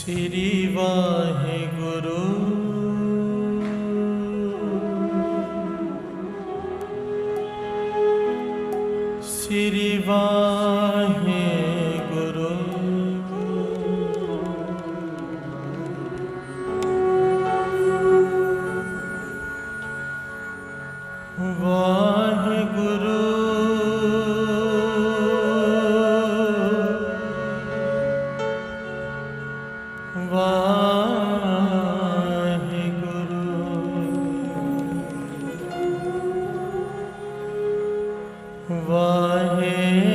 श्री वाहेगुरु। श्री वाहेगुरु। वाहेगुरु वाहेगुरु।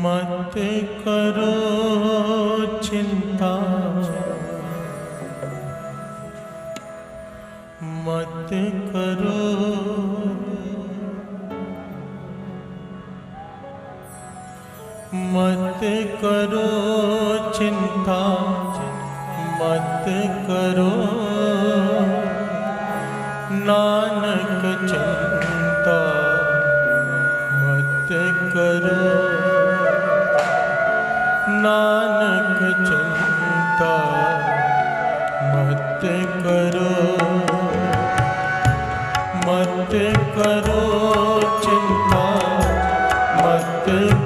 मत करो चिंता, मत करो मत करो चिंता, मत करो नानक चिंता मत करो, नानक चिंता मत करो। मत करो चिंता, मत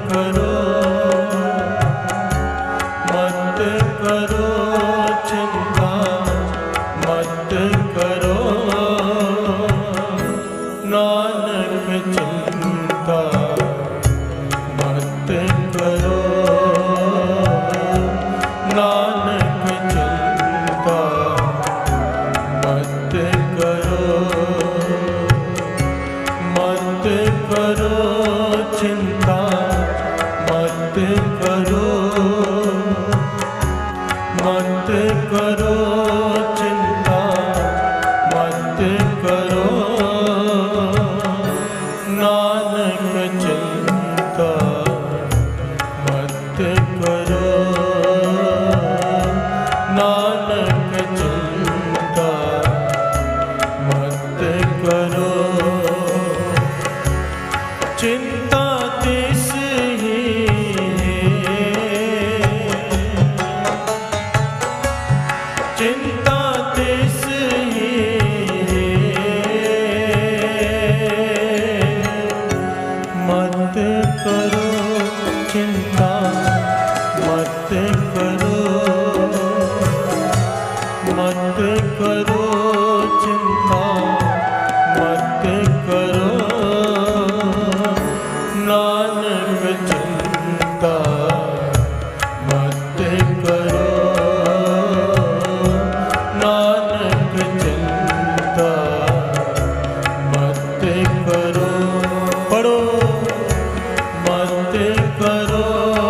करो, मत करो चिंता, मत करो नानक चिंता मत करो, नानक चिंता मत करो। मत करो चिंता, मत करो, मत करो चिंता, मत करो नानक चिंता मत करो, नानक चिंता मत करो। चिंता तिस ही चिंता तिस ही मत करो चिंता, मत करो, मत करो चिंता, मत करो नानक चिंता मत करो, नानक चिंता मत करो। पढ़ो मत करो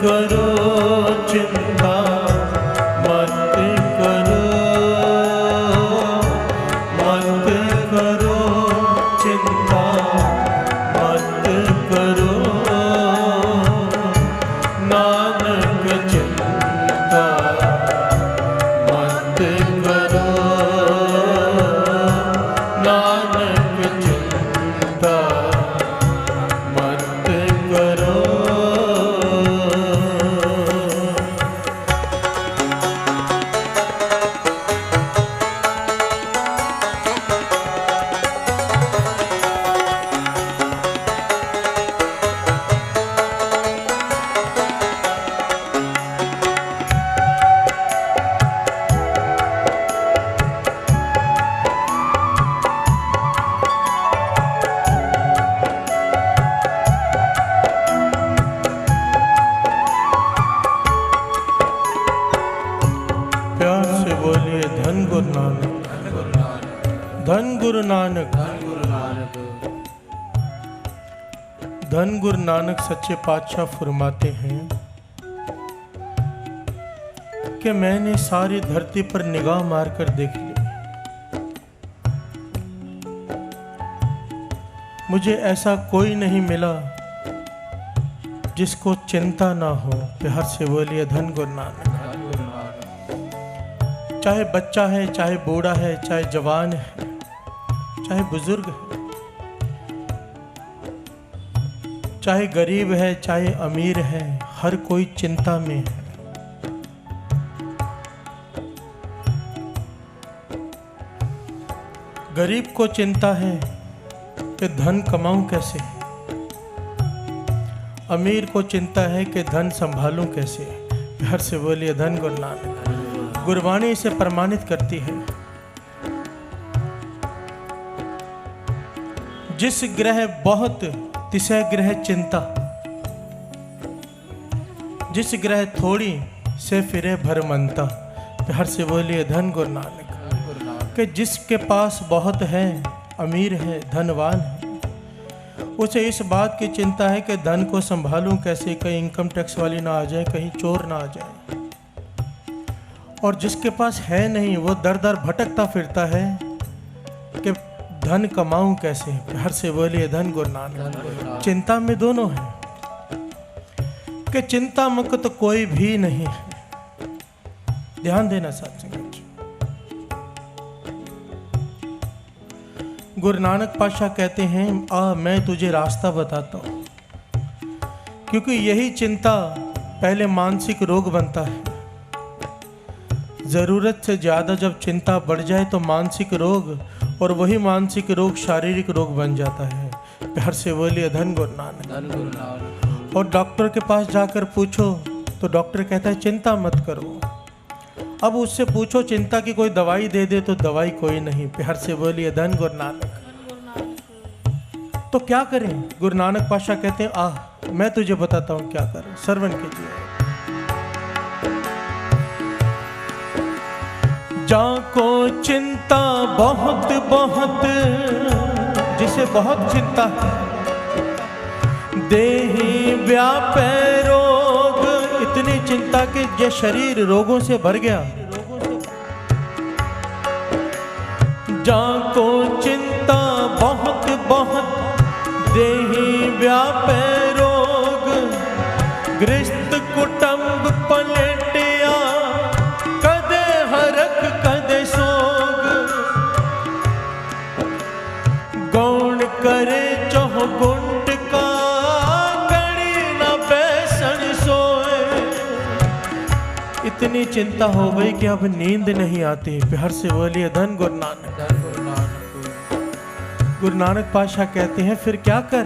करो चिंता मत करो, मत करो चिंता मत करो, नानक चिंता मत करो, नानक चिंता मत करो। प्यार से बोलिए धन गुरु नानक, धन गुरु नानक, धन गुरु नानक सच्चे पातशाह फरमाते हैं कि मैंने सारी धरती पर निगाह मारकर देख ली, मुझे ऐसा कोई नहीं मिला जिसको चिंता ना हो। प्यार से बोलिए धन गुरु नानक। चाहे बच्चा है, चाहे बूढ़ा है, चाहे जवान है, चाहे बुजुर्ग है, चाहे गरीब है, चाहे अमीर है, हर कोई चिंता में है। गरीब को चिंता है कि धन कमाऊं कैसे, अमीर को चिंता है कि धन संभालूं कैसे। प्यार से बोलिए धन गुरु नानक। गुरबाणी इसे प्रमाणित करती है। जिस ग्रह बहुत तिसै ग्रह चिंता, जिस ग्रह थोड़ी से फिरे भरमंता। प्यार से बोलिए धन गुरु नानक। कि जिसके पास बहुत है, अमीर है, धनवान है, उसे इस बात की चिंता है कि धन को संभालूं कैसे, कहीं इनकम टैक्स वाली ना आ जाए, कहीं चोर ना आ जाए। और जिसके पास है नहीं, वो दर दर भटकता फिरता है कि धन कमाऊं कैसे। प्यार से बोलिए धन गुरु नानक। चिंता में दोनों है कि चिंता मुक्त कोई भी नहीं है। ध्यान देना साथ संगत। गुरु नानक पातशाह कहते हैं, आ मैं तुझे रास्ता बताता हूं, क्योंकि यही चिंता पहले मानसिक रोग बनता है। जरूरत से ज्यादा जब चिंता बढ़ जाए तो मानसिक रोग, और वही मानसिक रोग शारीरिक रोग बन जाता है। प्यार से बोलिए धन गुरु नानक। और डॉक्टर के पास जाकर पूछो तो डॉक्टर कहता है चिंता मत करो। अब उससे पूछो चिंता की कोई दवाई दे दे तो दवाई कोई नहीं। प्यार से बोलिए धन गुरु नानक। तो क्या करें? गुरु नानक पातशाह कहते हैं, आ मैं तुझे बताता हूं क्या करें, श्रवण कीजिए। जाको चिंता बहुत बहुत, जिसे बहुत चिंता है, देहि व्यापै रोग, इतनी चिंता कि ये शरीर रोगों से भर गया। जाको चिंता बहुत बहुत, देहि व्यापै रोग, गृहस्थ कुटुंब पलटिया, कदे हरख कदे सोग, गौण करे चौह गुंट का, कड़ी न बैसन सोए। इतनी चिंता हो गई कि अब नींद नहीं आती। प्यार से बोलिए धन गुरु नानक। गुरु नानक पातशाह कहते हैं फिर क्या कर?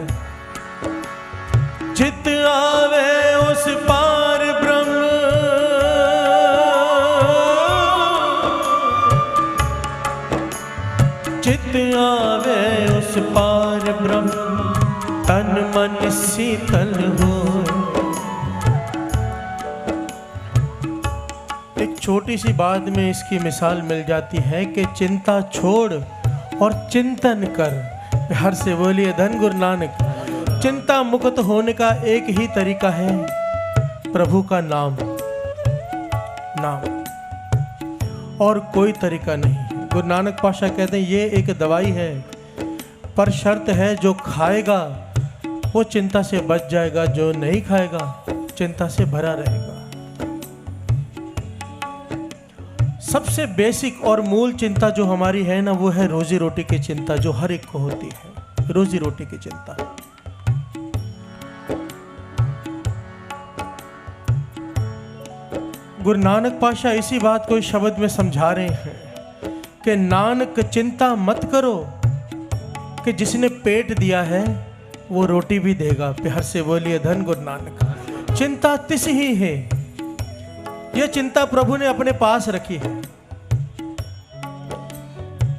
चित आवे उस पार ब्रह्म, चित आवे उस पार ब्रह्म, तन मन शीतल हो। एक छोटी सी बात में इसकी मिसाल मिल जाती है कि चिंता छोड़ और चिंतन कर। प्यार से बोलिए धन गुरु नानक। चिंता मुक्त होने का एक ही तरीका है, प्रभु का नाम, और कोई तरीका नहीं। गुरु नानक पातशाह कहते हैं ये एक दवाई है, पर शर्त है जो खाएगा वो चिंता से बच जाएगा, जो नहीं खाएगा चिंता से भरा रहेगा। सबसे बेसिक और मूल चिंता जो हमारी है ना, वो है रोजी रोटी की चिंता, जो हर एक को होती है, रोजी रोटी की चिंता। गुरु नानक पातशाह इसी बात को इस शब्द में समझा रहे हैं कि नानक चिंता मत करो कि जिसने पेट दिया है वो रोटी भी देगा। प्यार से बोलिए धन गुरु नानक। चिंता तिस ही है, यह चिंता प्रभु ने अपने पास रखी है।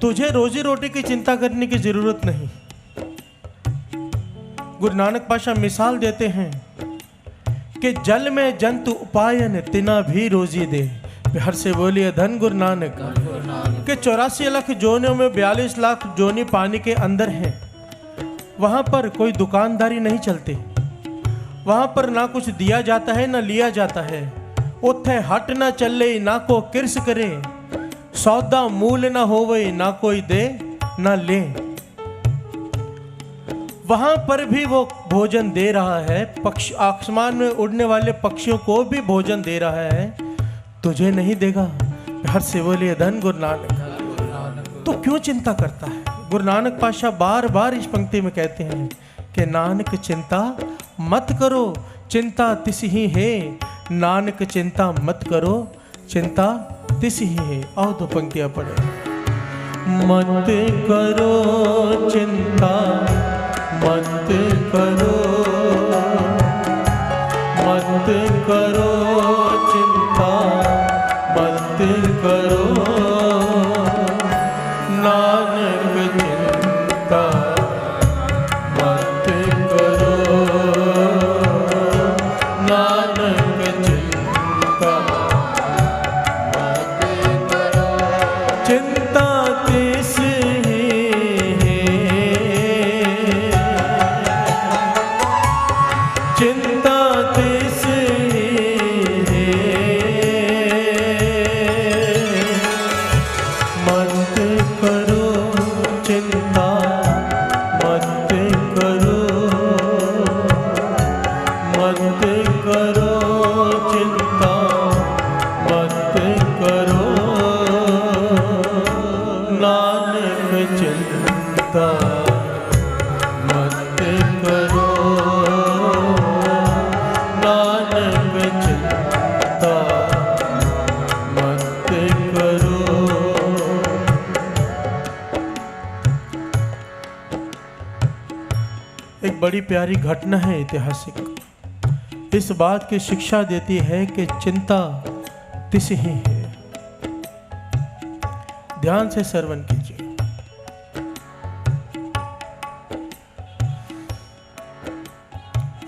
तुझे रोजी रोटी की चिंता करने की जरूरत नहीं। गुरु नानक पातशाह मिसाल देते हैं कि जल में जंतु उपायन तिना भी रोजी दे। प्यार से बोलिए धन गुरु नानक। के 84 लाख जोनियों में 42 लाख जोनी पानी के अंदर हैं। वहां पर कोई दुकानदारी नहीं चलती, वहां पर ना कुछ दिया जाता है ना लिया जाता है। उथे हट ना चले ना को किरस करे, सौदा मूल ना होवे ना कोई दे ना ले। वहां पर भी वो भोजन दे रहा है, पक्षी आसमान में उड़ने वाले पक्षियों को भी भोजन दे रहा है, तुझे नहीं देगा? प्यार से बोलिए धन गुरु नानक। तो क्यों चिंता करता है? गुरु नानक पातशाह बार बार इस पंक्ति में कहते हैं कि नानक चिंता मत करो, चिंता तिस ही है। नानक चिंता मत करो, चिंता तिस ही है। आओ दो पंक्तियां पढ़े। मत करो चिंता मत करो, मत करो चिंता मत करो, नानक चिंता मत करो, नानक चिंता मत करो। चिंता तिस ही है, चिंता तिस ही है। मत करो चिंता मत करो, मत करो चिंता मत करो, नानक चिंता मत करो, नानक चिंता मत करो। एक बड़ी प्यारी घटना है ऐतिहासिक, इस बात की शिक्षा देती है कि चिंता तिस ही है। ध्यान से श्रवण कीजिए।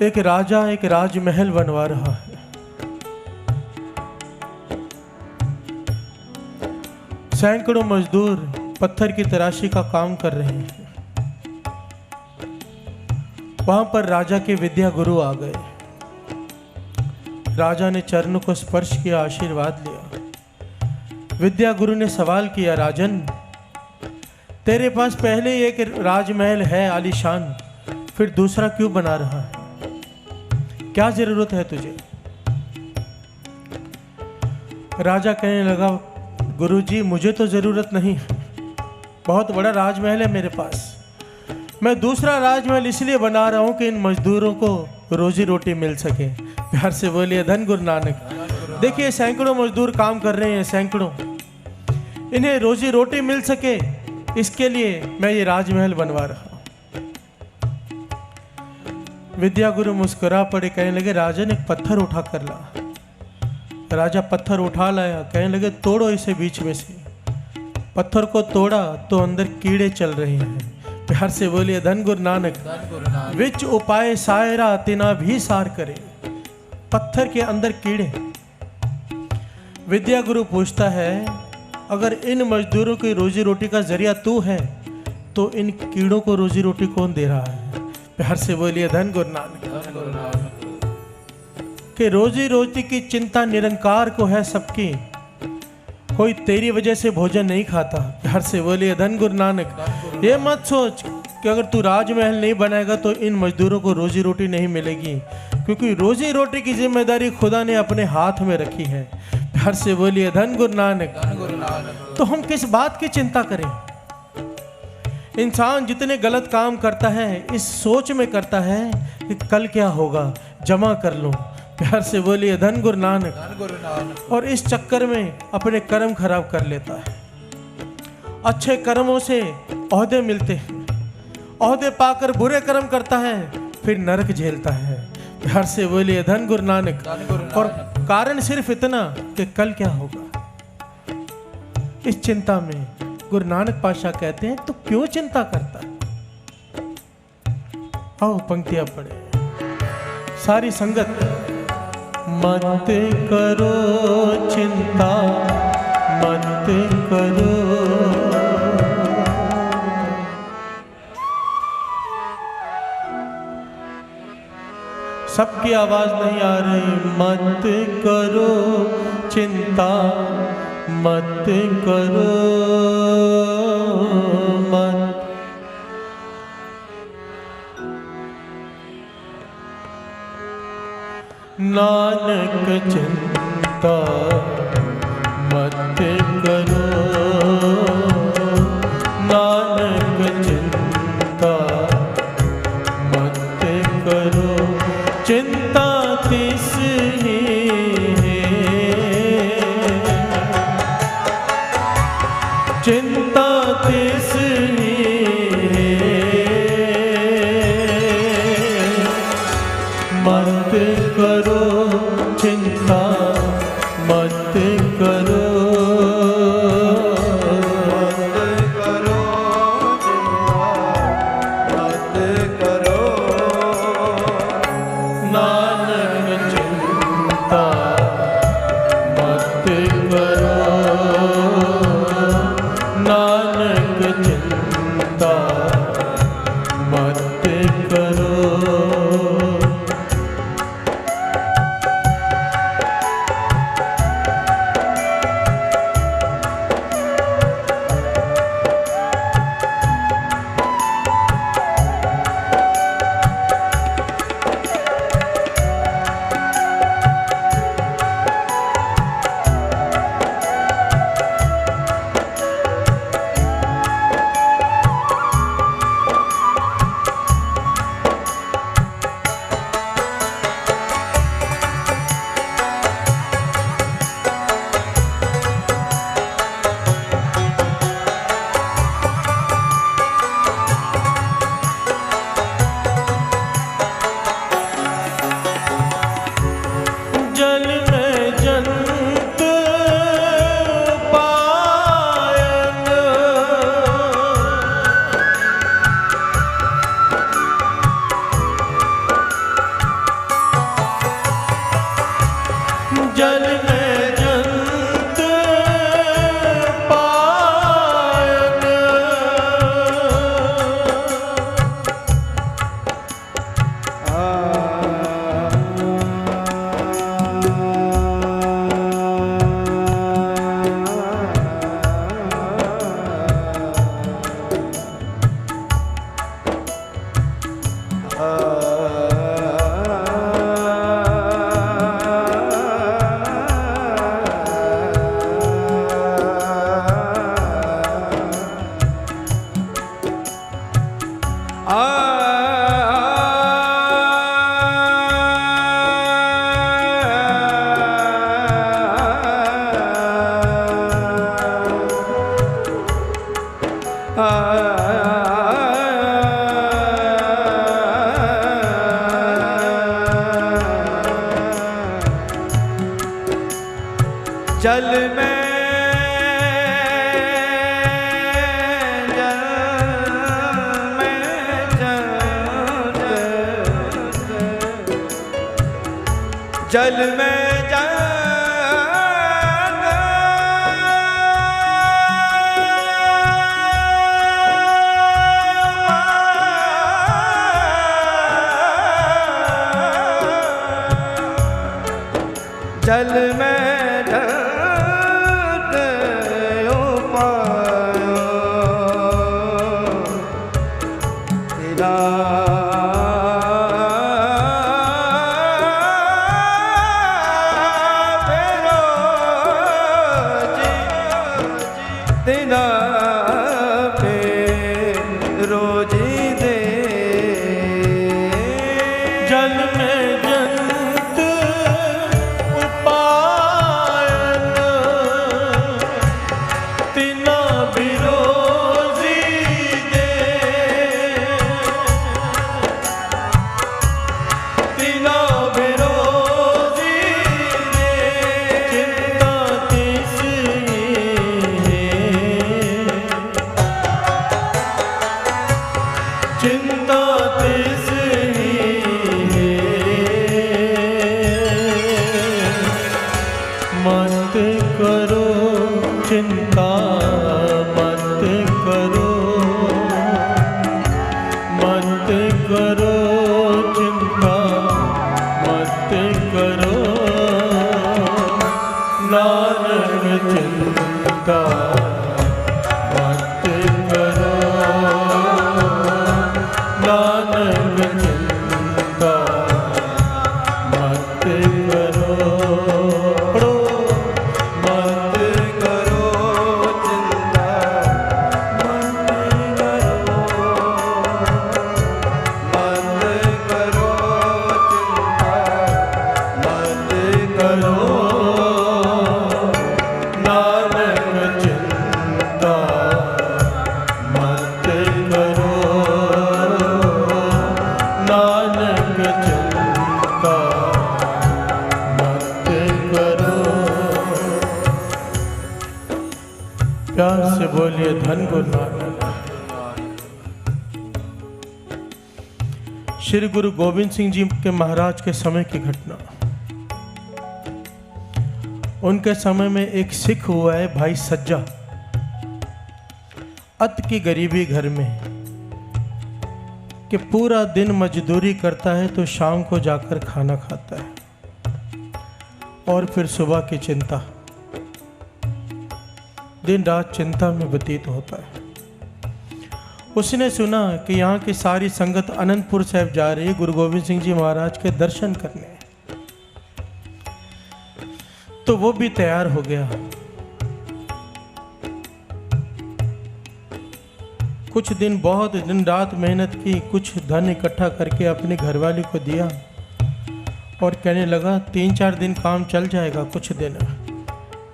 एक राजा एक राजमहल बनवा रहा है। सैकड़ों मजदूर पत्थर की तराशी का काम कर रहे हैं। वहां पर राजा के विद्या गुरु आ गए। राजा ने चरणों को स्पर्श किया, आशीर्वाद लिया। विद्या गुरु ने सवाल किया, राजन तेरे पास पहले एक राजमहल है आलीशान, फिर दूसरा क्यों बना रहा है? क्या जरूरत है तुझे? राजा कहने लगा, गुरुजी मुझे तो जरूरत नहीं, बहुत बड़ा राजमहल है मेरे पास। मैं दूसरा राजमहल इसलिए बना रहा हूं कि इन मजदूरों को रोजी रोटी मिल सके। प्यार से बोलिए धन गुरु नानक। देखिए सैकड़ों मजदूर काम कर रहे हैं, सैकड़ों, इन्हें रोजी रोटी मिल सके इसके लिए मैं ये राजमहल बनवा रहा हूं। विद्या गुरु मुस्कुरा पड़े, कहने लगे राजन एक पत्थर उठा कर ला। राजा पत्थर उठा लाया, कहने लगे तोड़ो इसे बीच में से। पत्थर को तोड़ा तो अंदर कीड़े चल रहे हैं। प्यार से बोलिए धन गुरु नानक। विच उपाय सायरा तिना भी सार करे। पत्थर के अंदर कीड़े। विद्या गुरु पूछता है, अगर इन मजदूरों की रोजी रोटी का जरिया तू है तो इन कीड़ों को रोजी रोटी कौन दे रहा है? प्यार से बोलिए धन गुरु नानक। कि रोजी रोटी की चिंता निरंकार को है सबकी, कोई तेरी वजह से भोजन नहीं खाता। प्यार से बोलिए धन गुरु नानक। ये मत सोच कि अगर तू राजमहल नहीं बनाएगा तो इन मजदूरों को रोजी रोटी नहीं मिलेगी, क्योंकि रोजी रोटी की जिम्मेदारी खुदा ने अपने हाथ में रखी है। प्यार से बोलिए धन गुरु नानक। तो हम किस बात की चिंता करें? इंसान जितने गलत काम करता है इस सोच में करता है कि कल क्या होगा, जमा कर लूं। प्यार से बोलिए धन गुरु नानक। और इस चक्कर में अपने कर्म खराब कर लेता है। अच्छे कर्मों से ओहदे मिलते हैं, ओहदे पाकर बुरे कर्म करता है, फिर नरक झेलता है। प्यार से बोलिए धन गुरु नानक। और कारण सिर्फ इतना कि कल क्या होगा। इस चिंता में गुरु नानक पातशाह कहते हैं तो क्यों चिंता करता है? आओ पंक्तियां पढ़े सारी संगत। मत करो चिंता, मत करो। सबकी आवाज नहीं आ रही। मत करो चिंता, मत करो मत। नानक चिंता मत करो, नानक चिंता मत करो। चिंता तिस ही है, चिंता तिस ही है। मत करो चिंता, मत करो। जल में जल में जल जल में ढंग उपायो तेरा तेरा पे रोजी दे जल में जंत उपायन तिना बिरोजी दे तिना बिरोजी दे चिंता तिसरी चिंता तिसरी मत करो चिंता मत करो मत करो चिंता मत करो नानक चिंता मत करो नानक चिंता मत करो पढ़ो मत करो चिंता मत करो चिंता मत करो नानक चिंता मत करो नानक चिंता मत करो। प्यार से बोलिए धन गुरु नानक। श्री गुरु गोविंद सिंह जी के महाराज के समय की घटना। उनके समय में एक सिख हुआ है भाई सज्जा, अत की गरीबी घर में कि पूरा दिन मजदूरी करता है तो शाम को जाकर खाना खाता है और फिर सुबह की चिंता, दिन रात चिंता में व्यतीत होता है। उसने सुना कि यहाँ की सारी संगत अनंतपुर साहिब जा रही है गुरु गोविंद सिंह जी महाराज के दर्शन करने, तो वो भी तैयार हो गया। कुछ दिन बहुत दिन रात मेहनत की, कुछ धन इकट्ठा करके अपनी घरवाली को दिया और कहने लगा 3-4 दिन काम चल जाएगा, कुछ दिन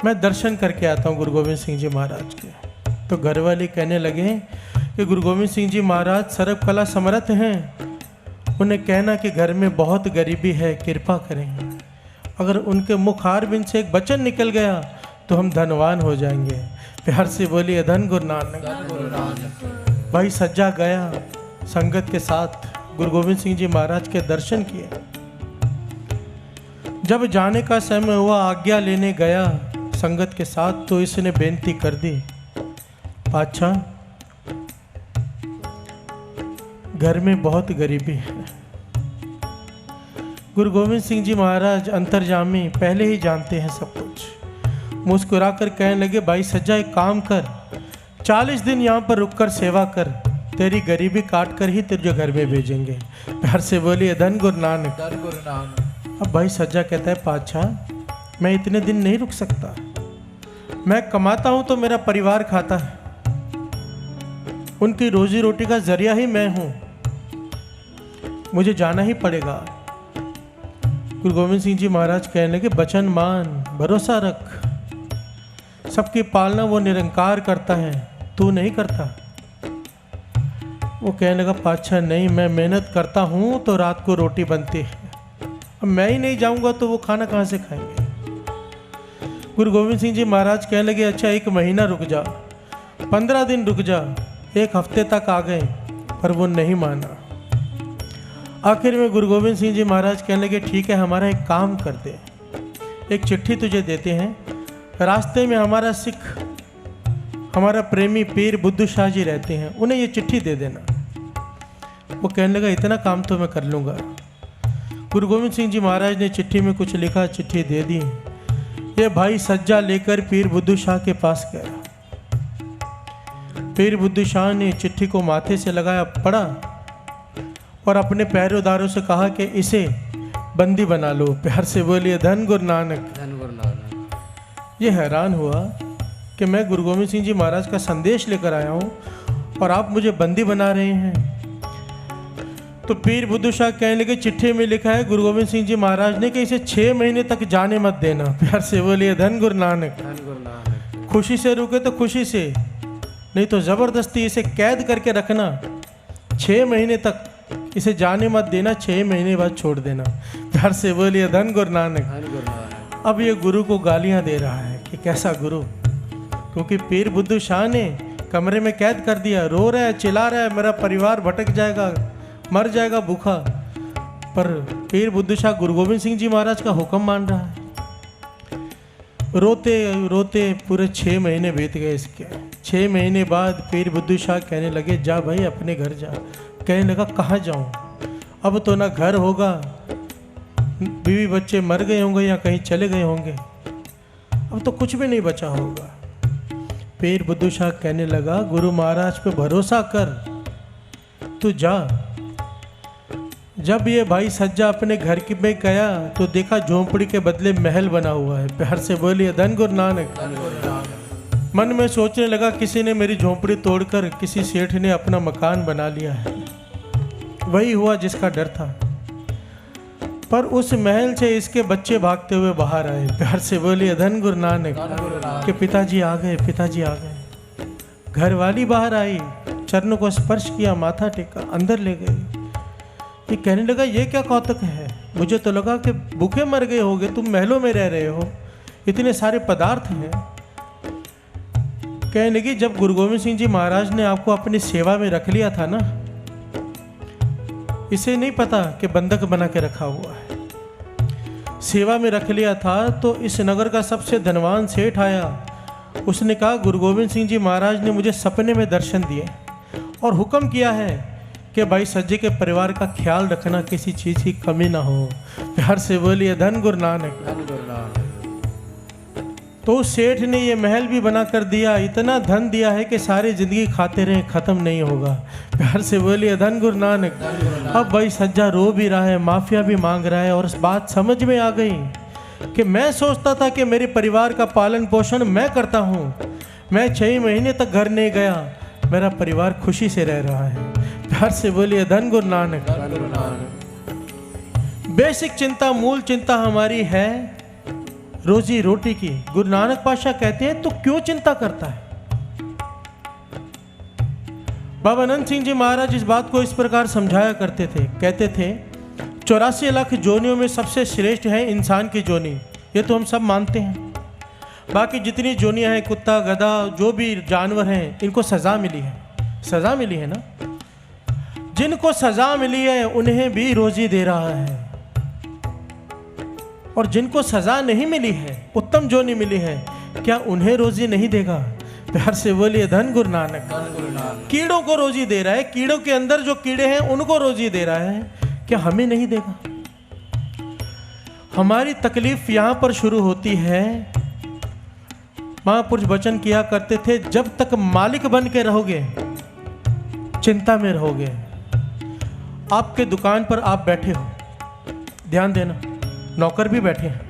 मैं दर्शन करके आता हूँ गुरु गोविंद सिंह जी महाराज के। तो घरवाली कहने लगे कि गुरु गोविंद सिंह जी महाराज सर्वकला समर्थ हैं, उन्हें कहना कि घर में बहुत गरीबी है, कृपा करें। अगर उनके मुखारबिंद से एक वचन निकल गया तो हम धनवान हो जाएंगे। प्यार से बोलिए धन गुरु नानक। भाई सज्जा गया संगत के साथ, गुरु गोविंद सिंह जी महाराज के दर्शन किए। जब जाने का समय हुआ, आज्ञा लेने गया संगत के साथ, तो इसने बेनती कर दी, पातशाह घर में बहुत गरीबी है। गुरु गोविंद सिंह जी महाराज अंतर्जामी पहले ही जानते हैं सब कुछ। मुस्कुराकर कहने लगे, भाई सज्जा एक काम कर, 40 दिन यहाँ पर रुककर सेवा कर, तेरी गरीबी काट कर ही तेरे घर में भेजेंगे। प्यार से बोलिए धन गुरु नानक। अब भाई सज्जा कहता है, पातशाह मैं इतने दिन नहीं रुक सकता, मैं कमाता हूँ तो मेरा परिवार खाता है, उनकी रोजी रोटी का जरिया ही मैं हूँ, मुझे जाना ही पड़ेगा। गुरु गोविंद सिंह जी महाराज कहने लगे, वचन मान, भरोसा रख, सबकी पालना वो निरंकार करता है, तू नहीं करता। वो कहने लगा, पातशाह नहीं, मैं मेहनत करता हूँ तो रात को रोटी बनती है, अब मैं ही नहीं जाऊँगा तो वो खाना कहाँ से खाएंगे। गुरु गोविंद सिंह जी महाराज कहने लगे, अच्छा 1 महीना रुक जा, 15 दिन रुक जा, 1 हफ्ते तक आ गए, पर वो नहीं माना। आखिर में गुरु गोविंद सिंह जी महाराज कहने लगे, ठीक है हमारा एक काम कर दे, एक चिट्ठी तुझे देते हैं, रास्ते में हमारा सिख, हमारा प्रेमी पीर बुद्धू शाह जी रहते हैं, उन्हें ये चिट्ठी दे देना। वो कहने लगा, इतना काम तो मैं कर लूँगा। गुरु गोविंद सिंह जी महाराज ने चिट्ठी में कुछ लिखा, चिट्ठी दे दी। ये भाई सज्जा लेकर पीर बुद्धू शाह के पास गया। पीर बुद्धू शाह ने चिट्ठी को माथे से लगाया, पढ़ा और अपने पैरोदारों से कहा कि इसे बंदी बना लो। प्यार से बोलिए धन गुरु नानक। धन गुरु नानक। ये हैरान हुआ कि मैं गुरु गोविंद सिंह जी महाराज का संदेश लेकर आया हूँ और आप मुझे बंदी बना रहे हैं। तो पीर बुद्धू शाह कहने लगे, चिट्ठी में लिखा है गुरु गोविंद सिंह जी महाराज ने कि इसे 6 महीने तक जाने मत देना। प्यार से बोलिए धन गुरु नानक। धन गुरु नानक। खुशी से रुके तो खुशी से, नहीं तो ज़बरदस्ती इसे कैद करके रखना। 6 महीने तक इसे जाने मत देना, 6 महीने बाद छोड़ देना। प्यार से बोलिए धन गुरु नानक। धन गुरु नानक। अब ये गुरु को गालियां दे रहा है कि कैसा गुरु, क्योंकि पीर बुद्धू शाह ने कमरे में कैद कर दिया, रो रहा है, चिल्ला रहा है, मेरा परिवार भटक जाएगा, मर जाएगा भूखा। पर पीर बुद्धू शाह गुरु गोविंद सिंह जी महाराज का हुक्म मान रहा है। रोते रोते पूरे 6 महीने बीत गए इसके। 6 महीने बाद पीर बुद्धू शाह कहने लगे, जा भाई अपने घर जा। कहने लगा, कहाँ जाऊँ, अब तो ना घर होगा, बीवी बच्चे मर गए होंगे या कहीं चले गए होंगे, अब तो कुछ भी नहीं बचा होगा। पीर बुद्धू शाह कहने लगा, गुरु महाराज पे भरोसा कर, तू जा। जब ये भाई सज्जा अपने घर की में गया तो देखा झोंपड़ी के बदले महल बना हुआ है। प्यार से बोलिए धन गुरु नानक। धन गुरु नानक। मन में सोचने लगा, किसी ने मेरी झोंपड़ी तोड़कर किसी सेठ ने अपना मकान बना लिया है। वही हुआ जिसका डर था। पर उस महल से इसके बच्चे भागते हुए बाहर आए। प्यार से बोलिए धन गुरु नानक। धन गुरु नानक। कि पिताजी आ गए, पिताजी आ गए। घरवाली बाहर आई, चरणों को स्पर्श किया, माथा टेका, अंदर ले गई। ये कहने लगा, ये क्या कौतुक है, मुझे तो लगा कि भूखे मर गए होगे, तुम महलों में रह रहे हो, इतने सारे पदार्थ हैं। कहने लगी, जब गुरु गोविंद सिंह जी महाराज ने आपको अपनी सेवा में रख लिया था ना, इसे नहीं पता कि बंधक बना के रखा हुआ है। सेवा में रख लिया था तो इस नगर का सबसे धनवान सेठ आया। उसने कहा, गुरु गोविंद सिंह जी महाराज ने मुझे सपने में दर्शन दिए और हुक्म किया है कि भाई सज्जे के परिवार का ख्याल रखना, किसी चीज़ की कमी ना हो। प्यार से बोलिए धन गुरु नानक। धन गुरु नानक। तो उस सेठ ने ये महल भी बना कर दिया, इतना धन दिया है कि सारी जिंदगी खाते रहे, खत्म नहीं होगा। प्यार से बोलिए धन गुरु नानक। अब भाई सज्जा रो भी रहा है, माफिया भी मांग रहा है और उस बात समझ में आ गई कि मैं सोचता था कि मेरे परिवार का पालन पोषण मैं करता हूँ, मैं 6 महीने तक घर नहीं गया, मेरा परिवार खुशी से रह रहा है। प्यार से बोलिए धन गुरु नानक। धन गुरु नानक। बेसिक चिंता, मूल चिंता हमारी है रोजी रोटी की। गुरु नानक पातशाह कहते हैं, तो क्यों चिंता करता है। बाबा अनंत सिंह जी महाराज इस बात को इस प्रकार समझाया करते थे, कहते थे 84 लाख जोनियों में सबसे श्रेष्ठ है इंसान की जोनी। ये तो हम सब मानते हैं। बाकी जितनी जोनियां हैं, कुत्ता गधा जो भी जानवर हैं, इनको सज़ा मिली है, सज़ा मिली है ना। जिनको सज़ा मिली है उन्हें भी रोजी दे रहा है, और जिनको सज़ा नहीं मिली है, उत्तम जोनी मिली है, क्या उन्हें रोजी नहीं देगा। प्यार से बोलिए धन गुरु नानक। धन गुरु नानक। कीड़ों को रोजी दे रहा है, कीड़ों के अंदर जो कीड़े हैं उनको रोजी दे रहा है, क्या हमें नहीं देगा। हमारी तकलीफ यहाँ पर शुरू होती है। महापुरुष वचन किया करते थे, जब तक मालिक बन के रहोगे चिंता में रहोगे। आपके दुकान पर आप बैठे हो, ध्यान देना, नौकर भी बैठे हैं।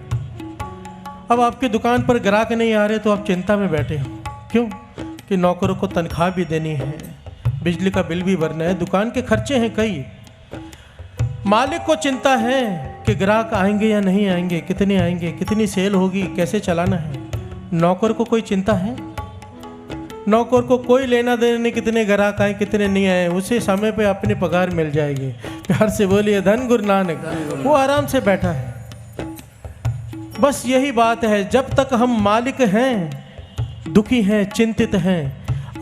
अब आपकी दुकान पर ग्राहक नहीं आ रहे तो आप चिंता में बैठे हो। क्यों? कि नौकरों को तनख्वाह भी देनी है, बिजली का बिल भी भरना है, दुकान के खर्चे हैं कई। मालिक को चिंता है कि ग्राहक आएंगे या नहीं आएंगे, कितने आएंगे, कितनी सेल होगी, कैसे चलाना है। नौकर को कोई चिंता है? नौकर को कोई लेना देना नहीं, कितने ग्राहक आए कितने नहीं आए, उसे समय पे अपनी पगार मिल जाएगी। प्यार से बोलिए धन गुरु नानक। वो आराम से बैठा है। बस यही बात है, जब तक हम मालिक हैं, दुखी हैं, चिंतित हैं,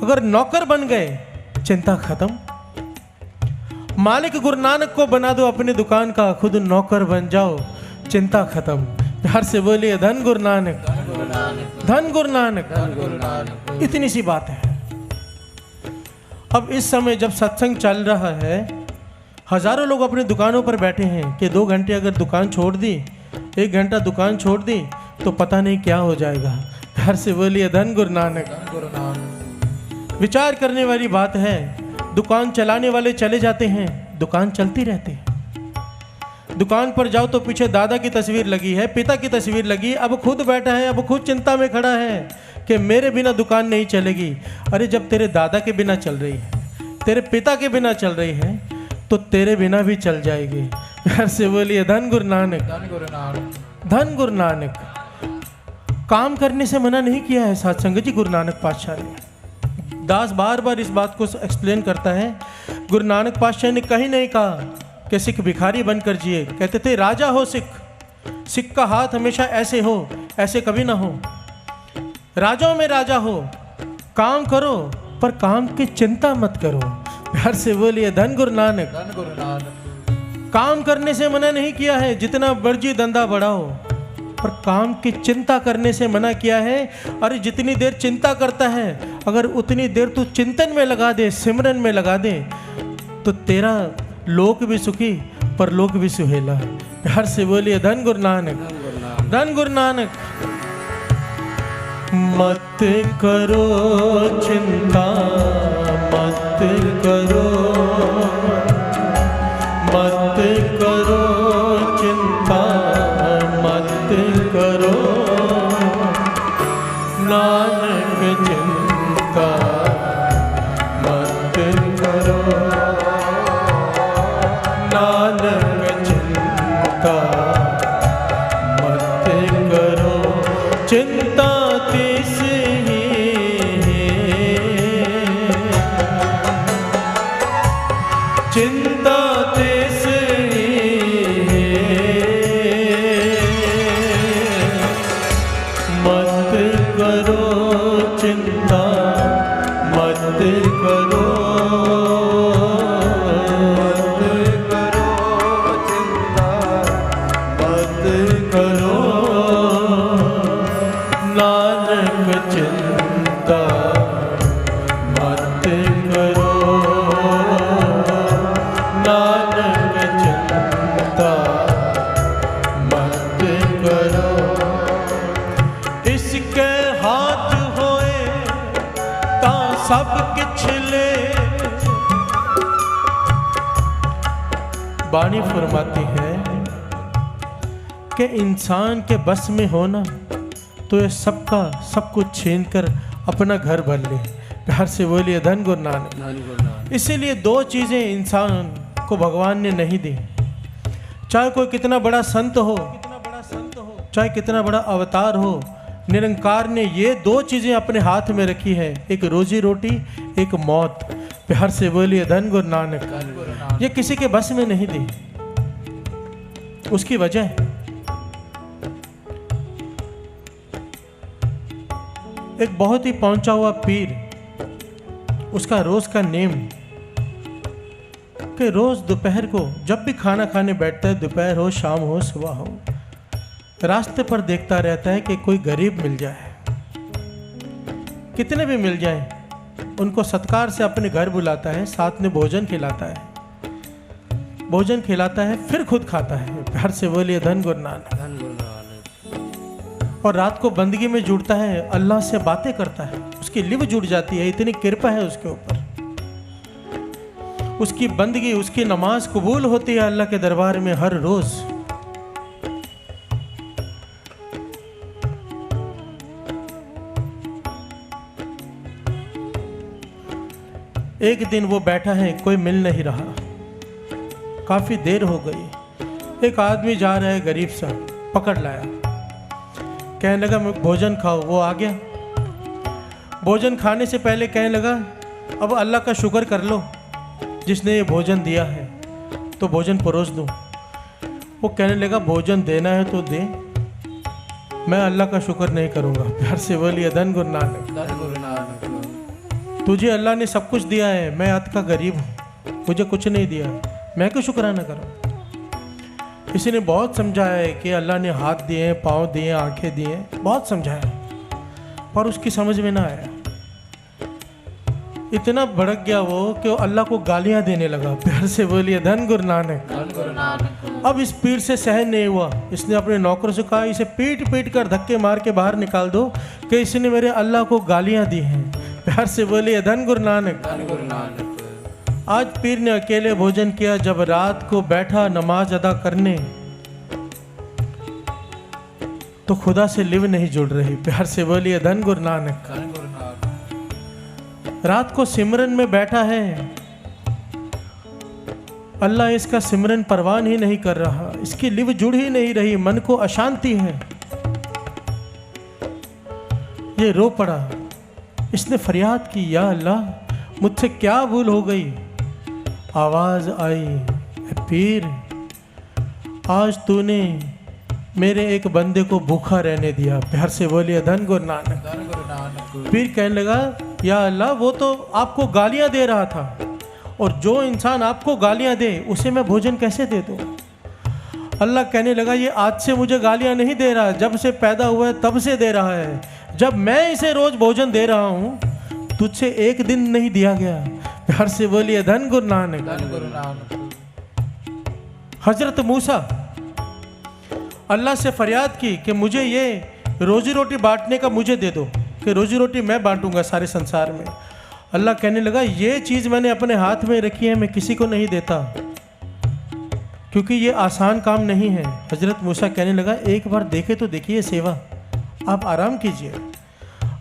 अगर नौकर बन गए चिंता खत्म। मालिक गुरु नानक को बना दो अपनी दुकान का, खुद नौकर बन जाओ, चिंता खत्म। प्यार से बोलिए धन गुरु नानक। धन गुरु नानक। इतनी सी बात है। अब इस समय जब सत्संग चल रहा है, हजारों लोग अपनी दुकानों पर बैठे हैं कि 2 घंटे अगर दुकान छोड़ दी, 1 घंटा दुकान छोड़ दी, तो पता नहीं क्या हो जाएगा। घर से बोलिए धन गुरु नानक। धन गुरु नानक। विचार करने वाली बात है। दुकान चलाने वाले चले जाते हैं, दुकान चलती रहती है। दुकान पर जाओ तो पीछे दादा की तस्वीर लगी है, पिता की तस्वीर लगी, अब खुद बैठा है, अब खुद चिंता में खड़ा है कि मेरे बिना दुकान नहीं चलेगी। अरे जब तेरे दादा के बिना चल रही है, तेरे पिता के बिना चल रही है, तो तेरे बिना भी चल जाएगी। घर से बोलिए धन गुरु नानक। धन गुरु नानक। धन गुरु नानक। काम करने से मना नहीं किया है साथ संगत जी गुरु नानक पातशाह ने। दास बार बार इस बात को एक्सप्लेन करता है। गुरु नानक पातशाह ने कहीं नहीं कहा कि सिख भिखारी बनकर जिए। कहते थे राजा हो सिख, सिख का हाथ हमेशा ऐसे हो, ऐसे कभी ना हो। राजाओं में राजा हो, काम करो पर काम की चिंता मत करो। घर से बोलिए धन गुरु नानक। धन गुरु नानक। काम करने से मना नहीं किया है, जितना मर्जी धंधा बढ़ाओ, पर काम की चिंता करने से मना किया है। अरे जितनी देर चिंता करता है, अगर उतनी देर तू चिंतन में लगा दे, सिमरन में लगा दे, तो तेरा लोक भी सुखी पर लोक भी सुहेला। घर से बोलिए धन गुरु नानक। धन गुरु नानक। धन गुरु नानक। मत करो चिंता, मत करो, मत करो चिंता, मत करो नानक चिंता मत करो, नानक चिंता मत करो। चिंता तिस ही चिंता तिस ही मत करो, चिंता मत करो, मत करो चिंता मत करो, नानक चिंता मत करो, नानक चिंता मत करो। इसके हाथ होए ता सब किछ ले। बाणी फरमाती है कि इंसान के बस में होना तो ये सबका सब कुछ छीन कर अपना घर भर ले। प्यार से बोलिए धन गुरु नानक। धन गुरु नानक। इसीलिए दो चीजें इंसान को भगवान ने नहीं दी। चाहे कोई कितना बड़ा संत हो, चाहे कितना बड़ा अवतार हो, निरंकार ने ये दो चीजें अपने हाथ में रखी है, एक रोजी रोटी, एक मौत। प्यार से बोलिए धन गुरु नानक। धन गुरु नानक। ये किसी के बस में नहीं दी। उसकी वजह एक बहुत ही पहुंचा हुआ पीर, उसका रोज का नेम कि रोज दोपहर को जब भी खाना खाने बैठता है, दोपहर हो, शाम हो, सुबह हो, रास्ते पर देखता रहता है कि कोई गरीब मिल जाए, कितने भी मिल जाए, उनको सत्कार से अपने घर बुलाता है, साथ में भोजन खिलाता है, भोजन खिलाता है, फिर खुद खाता है। प्यार से बोलिए धन गुरु नानक। धन गुरु नानक। और रात को बंदगी में जुड़ता है, अल्लाह से बातें करता है, उसकी लिव जुड़ जाती है, इतनी कृपा है उसके ऊपर। उसकी बंदगी, उसकी नमाज कबूल होती है अल्लाह के दरबार में हर रोज। एक दिन वो बैठा है, कोई मिल नहीं रहा, काफी देर हो गई। एक आदमी जा रहा है गरीब सा, पकड़ लाया, कहने लगा मैं भोजन खाओ। वो आ गया, भोजन खाने से पहले कहने लगा अब अल्लाह का शुक्र कर लो जिसने ये भोजन दिया है, तो भोजन परोस दूं। वो कहने लगा भोजन देना है तो दे, मैं अल्लाह का शुक्र नहीं करूँगा। प्यार से बोलिए धन गुरु नानक। धन गुरु नानक। तुझे अल्लाह ने सब कुछ दिया है, मैं अत का गरीब हूँ, मुझे कुछ नहीं दिया, मैं क्यों शुक्राना करूँ। किसी ने बहुत समझाया है कि अल्लाह ने हाथ दिए, पाँव दिए, आंखें दिए, बहुत समझाया, पर उसकी समझ में ना आया। इतना भड़क गया वो कि वो अल्लाह को गालियां देने लगा। प्यार से बोलिए धन गुरु नानक। धन गुरु नानक। अब इस पीर से सहन नहीं हुआ, इसने अपने नौकरों से कहा इसे पीट पीट कर धक्के मार के बाहर निकाल दो कि इसने मेरे अल्लाह को गालियां दी हैं। प्यार से बोलिए धन गुरु नानक। धन गुरु नानक। आज पीर ने अकेले भोजन किया। जब रात को बैठा नमाज अदा करने तो खुदा से लिव नहीं जुड़ रही। प्यार से बोलिए धन गुरु नानक। धन गुरु नानक। रात को सिमरन में बैठा है, अल्लाह इसका सिमरन परवान ही नहीं कर रहा, इसकी लिव जुड़ ही नहीं रही, मन को अशांति है। ये रो पड़ा, इसने फरियाद की, या अल्लाह मुझसे क्या भूल हो गई। आवाज आई, पीर आज तूने मेरे एक बंदे को भूखा रहने दिया। प्यार से बोलिए धन गुरु नानक। धन गुरु नानक। पीर कहने लगा, या अल्लाह वो तो आपको गालियां दे रहा था, और जो इंसान आपको गालियां दे उसे मैं भोजन कैसे दे दूं। अल्लाह कहने लगा, ये आज से मुझे गालियां नहीं दे रहा, जब से पैदा हुआ है तब से दे रहा है। जब मैं इसे रोज भोजन दे रहा हूं, तुझसे एक दिन नहीं दिया गया। प्यार से बोलिए धन गुरु नानक। धन गुरु नानक। हजरत मूसा अल्लाह से फरियाद की कि मुझे ये रोजी रोटी बांटने का मुझे दे दो, कि रोजी रोटी मैं बांटूंगा सारे संसार में। अल्लाह कहने लगा, ये चीज़ मैंने अपने हाथ में रखी है, मैं किसी को नहीं देता, क्योंकि ये आसान काम नहीं है। हजरत मूसा कहने लगा, एक बार देखे तो देखिए सेवा, आप आराम कीजिए।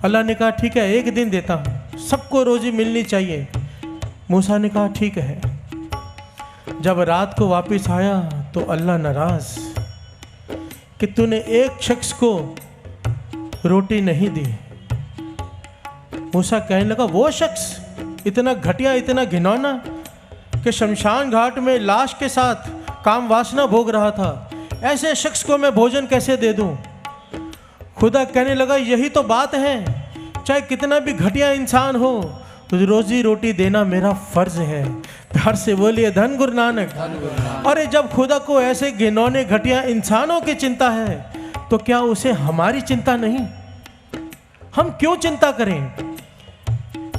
अल्लाह ने कहा ठीक है, एक दिन देता हूँ, सबको रोजी मिलनी चाहिए। मूसा ने कहा ठीक है। जब रात को वापस आया तो अल्लाह नाराज कि तूने एक शख्स को रोटी नहीं दी। मूसा कहने लगा, वो शख्स इतना घटिया, इतना घिनौना कि शमशान घाट में लाश के साथ काम वासना भोग रहा था, ऐसे शख्स को मैं भोजन कैसे दे दूं। खुदा कहने लगा, यही तो बात है, चाहे कितना भी घटिया इंसान हो, तो रोजी रोटी देना मेरा फर्ज है। प्यार से बोलिए धन गुरु नानक। अरे जब खुदा को ऐसे घिनौने घटिया इंसानों की चिंता है, तो क्या उसे हमारी चिंता नहीं? हम क्यों चिंता करें?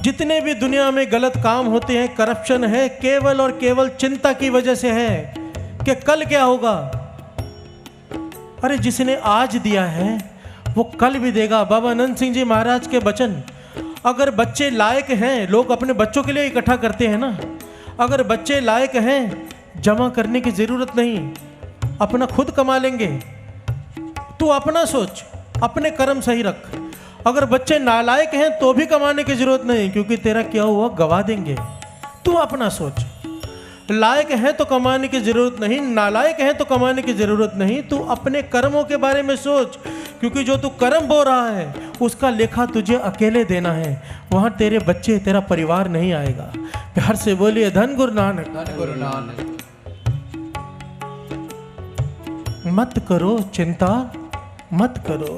जितने भी दुनिया में गलत काम होते हैं, करप्शन है, केवल और केवल चिंता की वजह से है कि कल क्या होगा। अरे जिसने आज दिया है वो कल भी देगा। बाबा अनंत सिंह जी महाराज के वचन, अगर बच्चे लायक हैं, लोग अपने बच्चों के लिए इकट्ठा करते हैं ना, अगर बच्चे लायक हैं जमा करने की ज़रूरत नहीं, अपना खुद कमा लेंगे। तू अपना सोच, अपने कर्म सही रख। अगर बच्चे नालायक हैं तो भी कमाने की ज़रूरत नहीं, क्योंकि तेरा क्या हुआ गवा देंगे। तू अपना सोच, लायक है तो कमाने की ज़रूरत नहीं, नालायक है तो कमाने की ज़रूरत नहीं। तू अपने कर्मों के बारे में सोच, क्योंकि जो तू कर्म बो रहा है उसका लेखा तुझे अकेले देना है, वहाँ तेरे बच्चे, तेरा परिवार नहीं आएगा। प्यार से बोलिए धन गुरु नानक। धन गुरु नानक। मत करो चिंता, मत करो।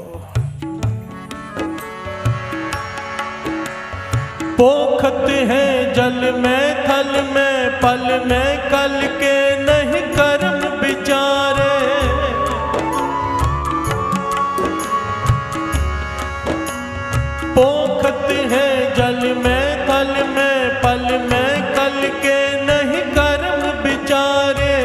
पोखत है जल में, थल में, पल में, कल के नहीं कर्म विचारे। पोखत है जल में, थल में, पल में, कल के नहीं कर्म विचारे।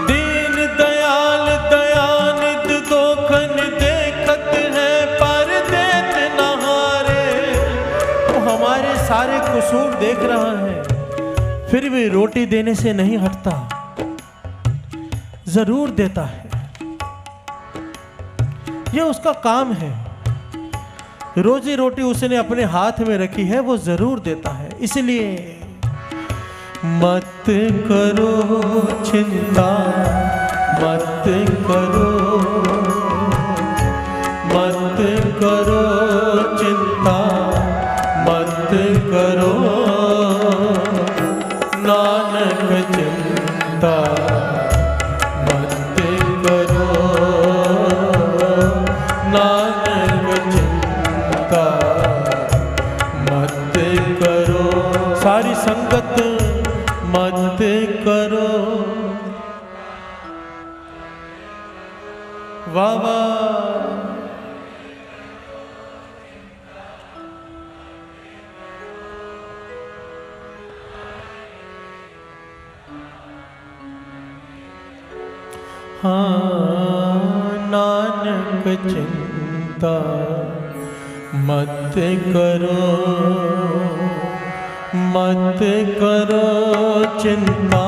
दीन दयाल दयानिध दोखन देखत है, पर देत नहारे। वो हमारे सारे कसूर देख रहा है, फिर भी रोटी देने से नहीं हटता, जरूर देता है। ये उसका काम है, रोजी रोटी उसने अपने हाथ में रखी है, वो जरूर देता है। इसलिए मत करो चिंता, मत करो, मत करो चिंता, मत करो नानक चिंता, मत करो नानक चिंता, मत करो सारी संगत, मत करो। वाह वाह। हाँ नानक चिंता मत करो, मत करो चिंता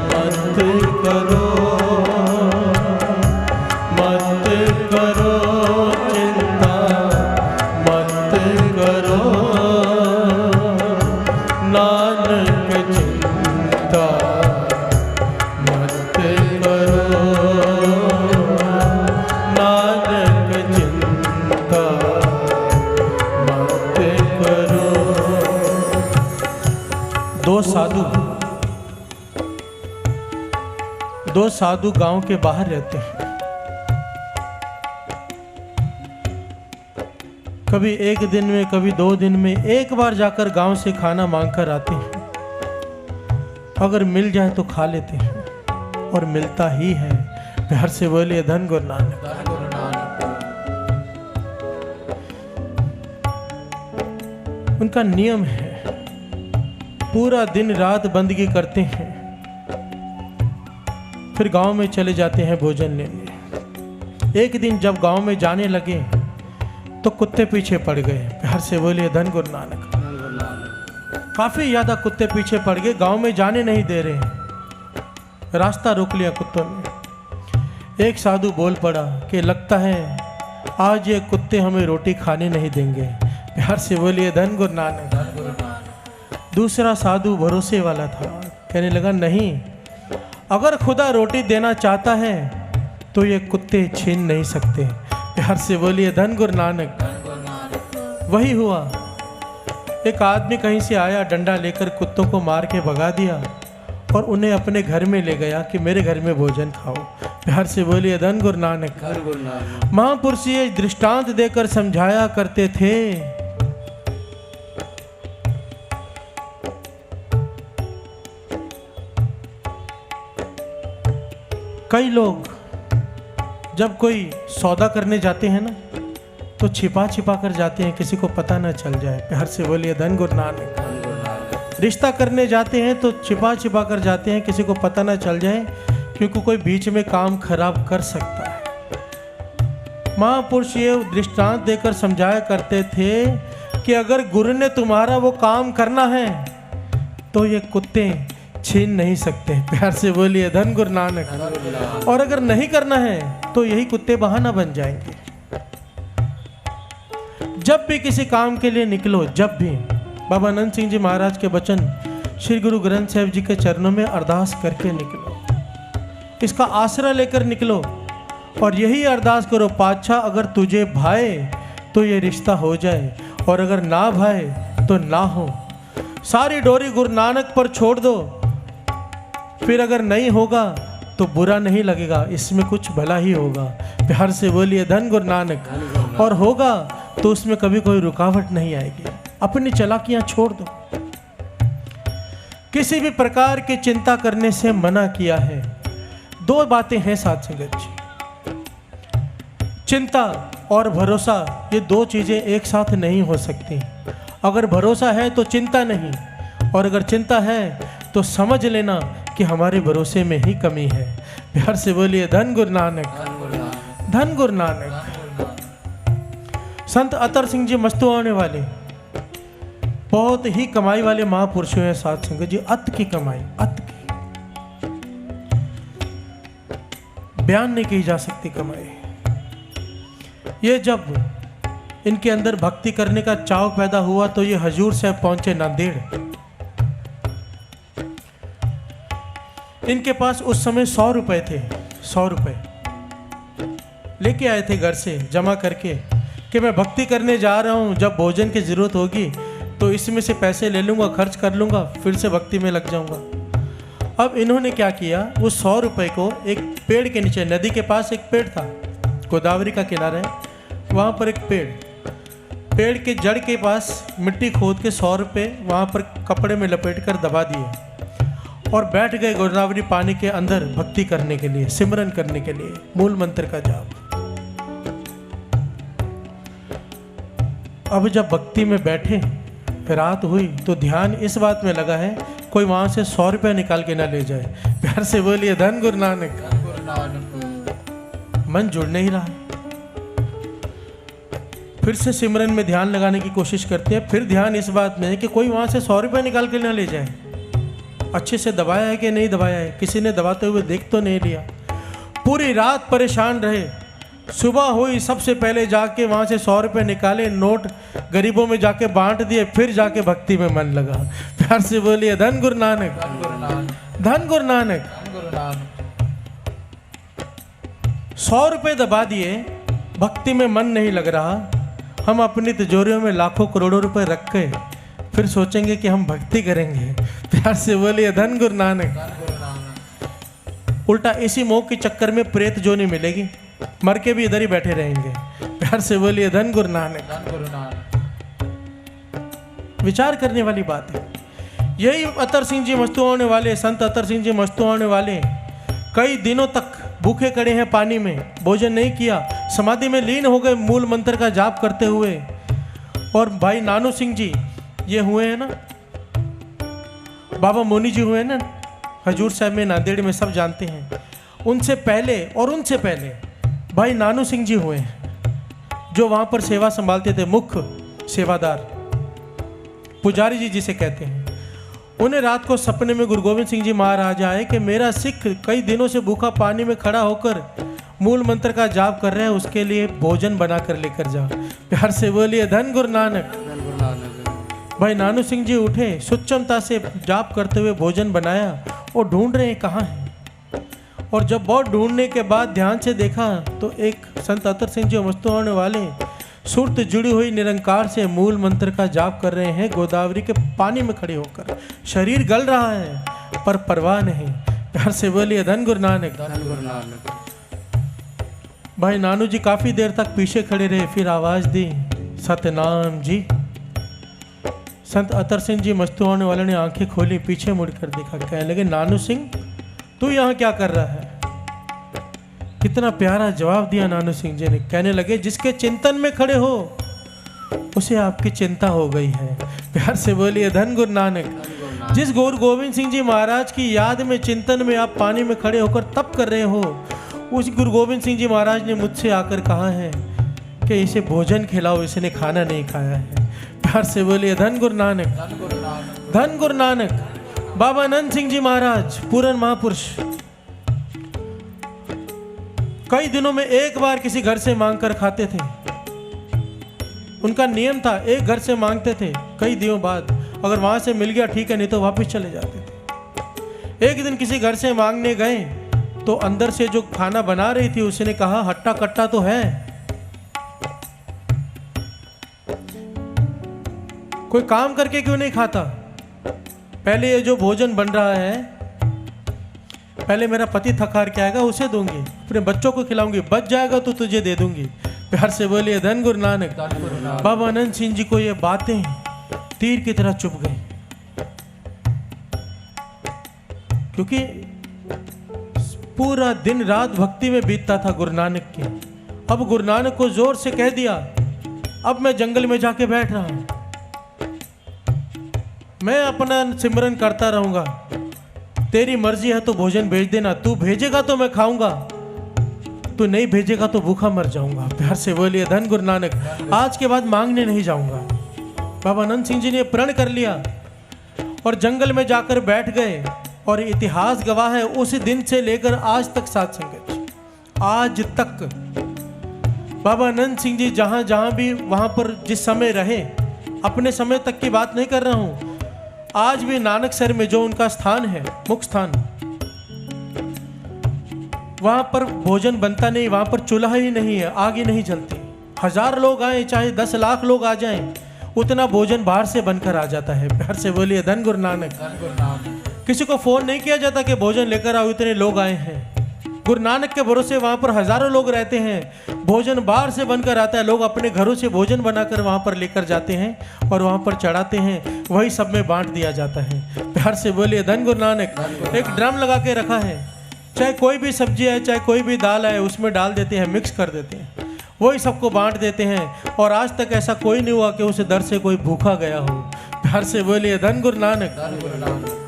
मत करो, मत करो चिंता मत करो, नानक चिंता मत करो, नानक चिंता मत करो। दो साधु गांव के बाहर रहते हैं। कभी एक दिन में कभी 2 दिन में एक बार जाकर गांव से खाना मांगकर आते हैं। अगर मिल जाए तो खा लेते हैं और मिलता ही है। प्यार से बोलिए धन गुरु नानक। उनका नियम है, पूरा दिन रात बंदगी करते हैं, फिर गांव में चले जाते हैं भोजन लेने। एक दिन जब गांव में जाने लगे तो कुत्ते पीछे पड़ गए। प्यार से बोलिए धन गुरु नानक। काफी ज्यादा कुत्ते पीछे पड़ गए, गांव में जाने नहीं दे रहे हैं। रास्ता रोक लिया कुत्तों ने। एक साधु बोल पड़ा कि लगता है आज ये कुत्ते हमें रोटी खाने नहीं देंगे। प्यार से बोलिए धन गुरु नानक। दूसरा साधु भरोसे वाला था, कहने लगा नहीं, अगर खुदा रोटी देना चाहता है तो ये कुत्ते छीन नहीं सकते। प्यार से बोलिए धन गुरु नानक। वही हुआ। एक आदमी कहीं से आया, डंडा लेकर कुत्तों को मार के भगा दिया और उन्हें अपने घर में ले गया कि मेरे घर में भोजन खाओ। प्यार से बोलिए धन गुरु नानक। महापुरुष ये दृष्टांत देकर समझाया करते थे। कई लोग जब कोई सौदा करने जाते हैं ना तो छिपा छिपा कर जाते हैं, किसी को पता ना चल जाए। प्यार से बोलिए धन गुरु नानक। रिश्ता करने जाते हैं तो छिपा छिपा कर जाते हैं, किसी को पता ना चल जाए, क्योंकि कोई बीच में काम खराब कर सकता है। महापुरुष ये दृष्टांत देकर समझाया करते थे कि अगर गुरु ने तुम्हारा वो काम करना है तो ये कुत्ते छीन नहीं सकते। प्यार से बोलिए धन गुरु नानक। और अगर नहीं करना है तो यही कुत्ते बहाना बन जाएंगे। जब भी किसी काम के लिए निकलो, जब भी बाबा आनंद सिंह जी महाराज के वचन श्री गुरु ग्रंथ साहिब जी के चरणों में अरदास करके निकलो, इसका आसरा लेकर निकलो और यही अरदास करो, पातशाह अगर तुझे भाए तो ये रिश्ता हो जाए और अगर ना भाए तो ना हो। सारी डोरी गुरु नानक पर छोड़ दो, फिर अगर नहीं होगा तो बुरा नहीं लगेगा, इसमें कुछ भला ही होगा। प्यार से बोलिए धन गुरु नानक। और होगा तो उसमें कभी कोई रुकावट नहीं आएगी। अपनी चालाकियां छोड़ दो। किसी भी प्रकार की चिंता करने से मना किया है। 2 बातें हैं साथ संगत जी, चिंता और भरोसा, ये 2 चीजें एक साथ नहीं हो सकती। अगर भरोसा है तो चिंता नहीं, और अगर चिंता है तो समझ लेना कि हमारे भरोसे में ही कमी है। प्यार से बोलिए धन गुरु नानक। धन गुरु नानक। संत अतर सिंह जी मस्तुआने वाले बहुत ही कमाई वाले महापुरुषों हैं साथ संगत जी। अत की कमाई, अत की बयान नहीं की जा सकती कमाई। ये जब इनके अंदर भक्ति करने का चाव पैदा हुआ तो ये हजूर साहब पहुंचे नांदेड़। इनके पास उस समय 100 रुपए थे। 100 रुपए लेके आए थे घर से जमा करके कि मैं भक्ति करने जा रहा हूँ, जब भोजन की जरूरत होगी तो इसमें से पैसे ले लूँगा, खर्च कर लूँगा, फिर से भक्ति में लग जाऊँगा। अब इन्होंने क्या किया, उस 100 रुपए को एक पेड़ के नीचे, नदी के पास एक पेड़ था, गोदावरी का किनारा है, वहाँ पर एक पेड़ के जड़ के पास मिट्टी खोद के 100 रुपये वहाँ पर कपड़े में लपेट कर दबा दिए और बैठ गए गोदावरी पानी के अंदर भक्ति करने के लिए, सिमरन करने के लिए, मूल मंत्र का जाप। अब जब भक्ति में बैठे, रात हुई तो ध्यान इस बात में लगा है कोई वहां से 100 रुपये निकाल के ना ले जाए। प्यार से बोलिए धन गुरु नानक। नानक। मन जुड़ नहीं रहा। फिर से सिमरन में ध्यान लगाने की कोशिश करते हैं। फिर ध्यान इस बात में है कि कोई वहाँ से 100 रुपये निकाल के ना ले जाए। अच्छे से दबाया है कि नहीं दबाया है, किसी ने दबाते हुए देख तो नहीं लिया। पूरी रात परेशान रहे। सुबह हुई, सबसे पहले जाके वहाँ से 100 रुपये निकाले, नोट गरीबों में जाके बांट दिए, फिर जाके भक्ति में मन लगा। प्यार से बोलिए धन गुरु नानक, धन गुरु नानक, धन गुरु नानक। धन गुरु नानक। 100 रुपये दबा दिए, भक्ति में मन नहीं लग रहा। हम अपनी तिजोरियों में लाखों करोड़ों रुपए रख के फिर सोचेंगे कि हम भक्ति करेंगे। प्यार से बोलिए धन गुरु नानक, धन गुरु नानक। उल्टा इसी मोह के चक्कर में प्रेत जो नहीं मिलेगी, मर के भी इधर ही बैठे रहेंगे। प्यार से बोलिए धन गुरु नानक। धन गुरु नानक। विचार करने वाली बात है। यही अतर सिंह जी मस्तुआने वाले, संत अतर सिंह जी मस्तुआने वाले कई दिनों तक भूखे खड़े हैं, पानी में भोजन नहीं किया, समाधि में लीन हो गए मूल मंत्र का जाप करते हुए। और भाई नानू सिंह जी ये हुए हैं ना, बाबा मोनी जी हुए हैं ना हजूर साहब में, नांदेड़ में, सब जानते हैं। उनसे पहले और उनसे पहले भाई नानू सिंह जी हुए हैं, जो वहाँ पर सेवा संभालते थे, मुख्य सेवादार, पुजारी जी जिसे कहते हैं। उन्हें रात को सपने में गुरु गोविंद सिंह जी महाराज आए कि मेरा सिख कई दिनों से भूखा पानी में खड़ा होकर मूल मंत्र का जाप कर रहे हैं, उसके लिए भोजन बना कर लेकर जाओ। प्यार से बोलिए धन गुरु नानक। धन गुरु नानक। भाई नानू सिंह जी उठे, सुचमता से जाप करते हुए भोजन बनाया और ढूंढ रहे हैं कहाँ है। और जब बहुत ढूंढने के बाद ध्यान से देखा तो एक संत अतर सिंह जी मस्तुआने वाले सुरत जुड़ी हुई निरंकार से मूल मंत्र का जाप कर रहे हैं, गोदावरी के पानी में खड़े होकर। शरीर गल रहा है पर परवाह नहीं। प्यार से बोलिए धन गुरु नानक। धन गुरु नानक। भाई नानू जी काफी देर तक पीछे खड़े रहे, फिर आवाज दी सतनाम जी। संत अतर सिंह जी मस्तुआने वाले ने आंखें खोली, पीछे मुड़कर देखा, कहने लगे नानू सिंह तू यहाँ क्या कर रहा है। कितना प्यारा जवाब दिया नानू सिंह जी ने। कहने लगे जिसके चिंतन में खड़े हो उसे आपकी चिंता हो गई है। प्यार से बोलिए धन गुरु नानक। जिस गुरु गोविंद सिंह जी महाराज की याद में, चिंतन में आप पानी में खड़े होकर तप कर रहे हो, उस गुरु गोविंद सिंह जी महाराज ने मुझसे आकर कहा है कि इसे भोजन खिलाओ, इसने खाना नहीं खाया है। प्यार से बोलिए धन गुरु नानक। धन गुरु नानक। धन गुरु नानक। बाबा नंद सिंह जी महाराज पूरन महापुरुष कई दिनों में एक बार किसी घर से मांग कर खाते थे। उनका नियम था, एक घर से मांगते थे, कई दिनों बाद अगर वहां से मिल गया ठीक है, नहीं तो वापस चले जाते थे। एक दिन किसी घर से मांगने गए तो अंदर से जो खाना बना रही थी उसने कहा हट्टा कट्टा तो है, कोई काम करके क्यों नहीं खाता। पहले ये जो भोजन बन रहा है, पहले मेरा पति थकार के आएगा उसे दूंगी, अपने बच्चों को खिलाऊंगी, बच जाएगा तो तुझे दे दूंगी। प्यार से बोलिए धन गुरु नानक। धन गुरु नानक। बाबा आनंद सिंह जी को ये बातें तीर की तरह चुभ गई, क्योंकि पूरा दिन रात भक्ति में बीतता था गुरु नानक की। अब गुरु नानक को जोर से कह दिया अब मैं जंगल में जाके बैठ रहा हूं, मैं अपना सिमरन करता रहूंगा, तेरी मर्जी है तो भोजन भेज देना, तू भेजेगा तो मैं खाऊंगा, तू नहीं भेजेगा तो भूखा मर जाऊंगा। प्यार से बोलिए धन गुरु नानक। आज के बाद मांगने नहीं जाऊंगा। बाबा आनंद सिंह जी ने प्रण कर लिया और जंगल में जाकर बैठ गए। और इतिहास गवाह है उस दिन से लेकर आज तक साध संगत, आज तक बाबा आनंद सिंह जी जहां जहां भी वहां पर जिस समय रहे, अपने समय तक की बात नहीं कर रहा हूं, आज भी नानकसर में जो उनका स्थान है, मुख्य स्थान, वहां पर भोजन बनता नहीं, वहां पर चूल्हा ही नहीं है, आग ही नहीं जलती। 1000 लोग आए, चाहे 10 लाख लोग आ जाएं, उतना भोजन बाहर से बनकर आ जाता है। प्यार से बोलिए धन गुरु नानक। धन गुरु नानक। किसी को फोन नहीं किया जाता कि भोजन लेकर आओ, इतने लोग आए हैं। गुरु नानक के भरोसे वहां पर हजारों लोग रहते हैं, भोजन बाहर से बनकर आता है, लोग अपने घरों से भोजन बनाकर वहां पर लेकर जाते हैं और वहां पर चढ़ाते हैं, वही सब में बांट दिया जाता है। प्यार से बोलिए धन गुरु नानक। एक ड्रम लगा के रखा है, चाहे कोई भी सब्जी है, चाहे कोई भी दाल है, उसमें डाल देते हैं, मिक्स कर देते हैं, वही सबको बांट देते हैं। और आज तक ऐसा कोई नहीं हुआ कि उस दर से कोई भूखा गया हो। प्यार से बोलिए धन गुरु नानक। धन गुरु नानक।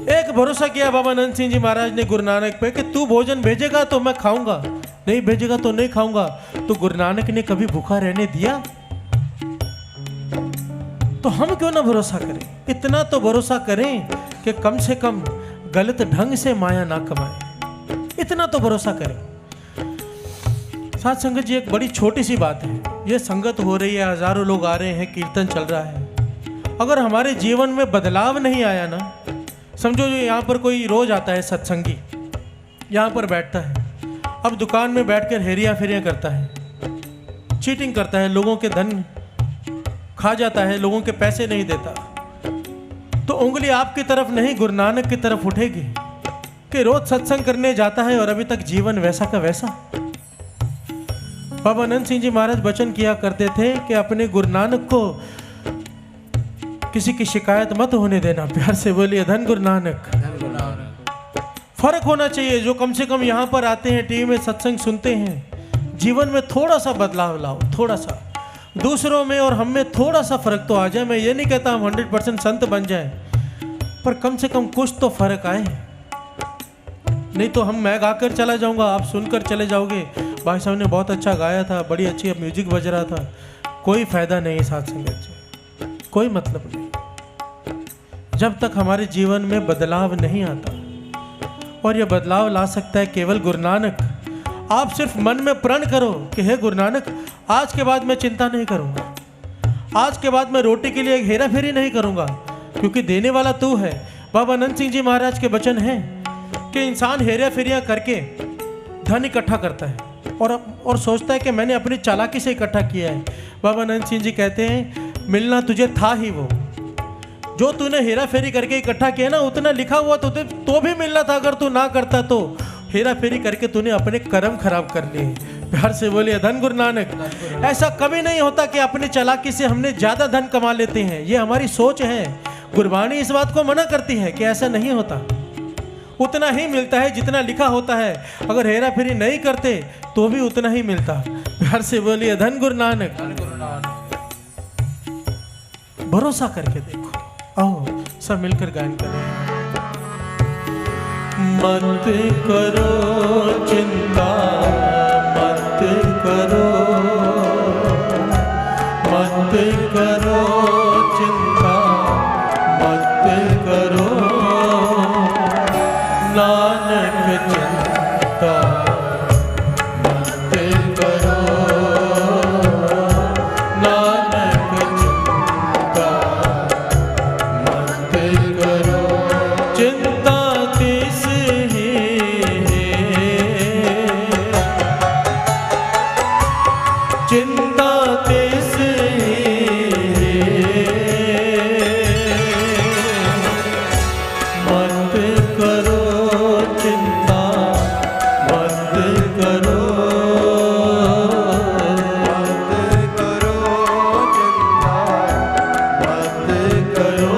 एक भरोसा किया बाबा नंद सिंह जी महाराज ने गुरु नानक पे कि तू भोजन भेजेगा तो मैं खाऊंगा, नहीं भेजेगा तो नहीं खाऊंगा। तो गुरु नानक ने कभी भूखा रहने दिया? तो हम क्यों ना भरोसा करें? इतना तो भरोसा करें कि कम से कम गलत ढंग से माया ना कमाए, इतना तो भरोसा करें। साथ संगत जी, एक बड़ी छोटी सी बात है, ये संगत हो रही है, हजारों लोग आ रहे हैं, कीर्तन चल रहा है, अगर हमारे जीवन में बदलाव नहीं आया ना, समझो जो यहाँ पर कोई रोज आता है सत्संगी, यहाँ पर बैठता है, अब दुकान में बैठकर हेरिया फेरियाँ करता है, चीटिंग करता है, लोगों के धन खा जाता है, लोगों के पैसे नहीं देता, तो उंगली आपकी तरफ नहीं गुरु नानक की तरफ उठेगी कि रोज सत्संग करने जाता है और अभी तक जीवन वैसा का वैसा। बाबा नंद सिंह जी महाराज वचन किया करते थे कि अपने गुरु नानक को किसी की शिकायत मत होने देना। प्यार से बोलिए धन गुरु नानक। फर्क होना चाहिए, जो कम से कम यहाँ पर आते हैं, टीवी में सत्संग सुनते हैं, जीवन में थोड़ा सा बदलाव लाओ, थोड़ा सा दूसरों में और हम में थोड़ा सा फर्क तो आ जाए। मैं ये नहीं कहता हम 100% संत बन जाए, पर कम से कम कुछ तो फर्क आए। नहीं तो मैं गाकर चला जाऊंगा, आप सुनकर चले जाओगे, भाई साहब ने बहुत अच्छा गाया था, बड़ी अच्छी म्यूजिक बज रहा था, कोई फायदा नहीं। साथ संगत जी, कोई मतलब नहीं जब तक हमारे जीवन में बदलाव नहीं आता। और यह बदलाव ला सकता है केवल गुरु नानक। आप सिर्फ मन में प्रण करो कि हे गुरु नानक, आज के बाद मैं चिंता नहीं करूंगा, आज के बाद मैं रोटी के लिए एक हेरा फेरी नहीं करूंगा, क्योंकि देने वाला तू है। बाबा नंद सिंह जी महाराज के वचन है कि इंसान हेरा फेरियां करके धन इकट्ठा करता है और सोचता है कि मैंने अपनी चालाकी से इकट्ठा किया है। बाबा नंद सिंह जी कहते हैं, मिलना तुझे था ही वो जो तूने हेरा फेरी करके इकट्ठा किया ना, उतना लिखा हुआ तो भी मिलना था। अगर तू ना करता तो हेरा फेरी करके तूने अपने कर्म खराब कर लिए। प्यार से बोलिए धन गुरु नानक। ऐसा कभी नहीं होता कि अपनी चालाकी से हमने ज्यादा धन कमा लेते हैं, ये हमारी सोच है। गुरबाणी इस बात को मना करती है कि ऐसा नहीं होता, उतना ही मिलता है जितना लिखा होता है। अगर हेरा फेरी नहीं करते तो भी उतना ही मिलता। प्यार से बोलिए धन गुरु नानक। भरोसा करके देखो। आओ सब मिलकर गायन करें। मत करो चिंता, मत करो, मत करो चिंता, मत करो नानक चिंता, मत करो नानक चिंता, मत करो चिंता तिस चिंता तिस मत करो चिंता, मत करो, मत करो चिंता, मत करो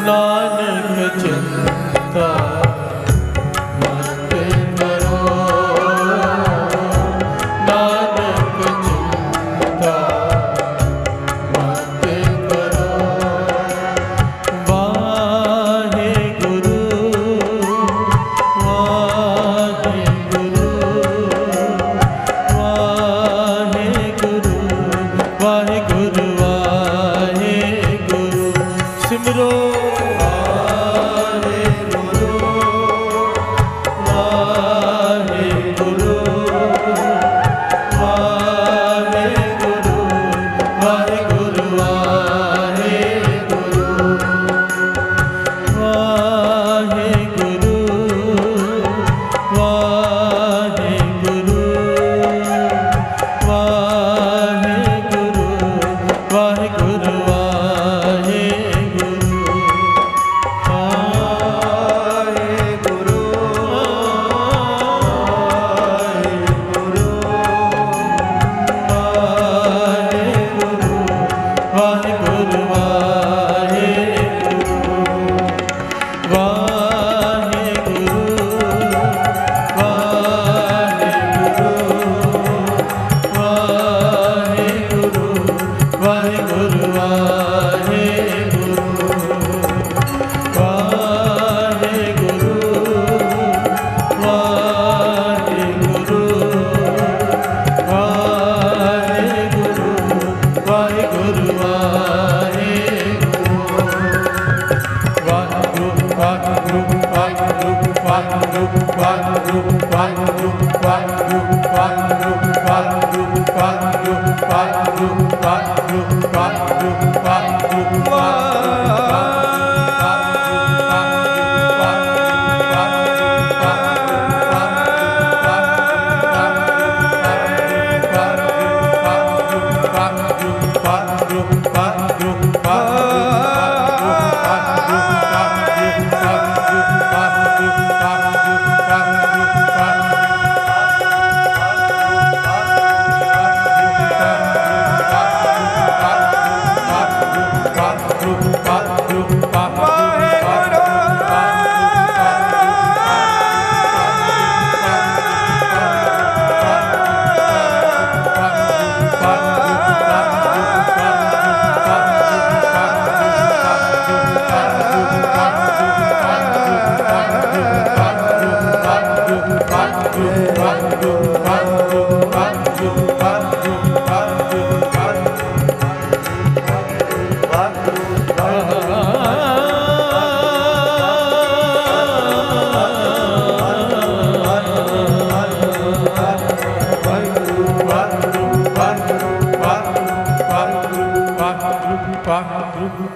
नानक चिंता, मत करो नानक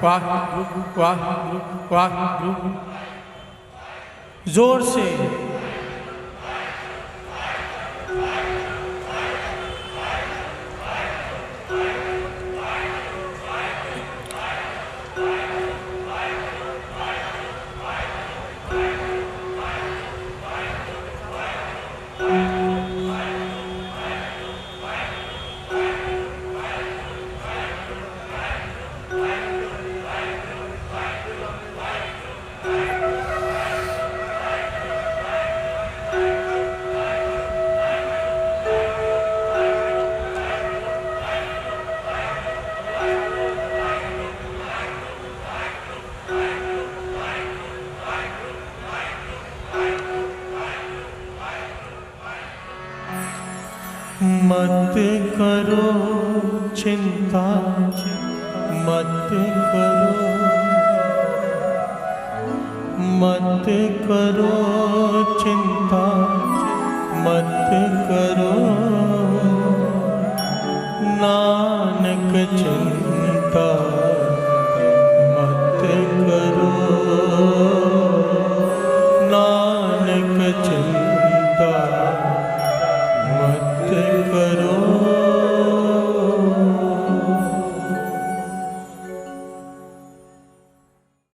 वाहिगुरु वाहिगुरु वाहिगुरु। जोर से मत करो चिंता, मत करो, मत करो चिंता, मत करो नानक चिंता मत करो, नानक चिंता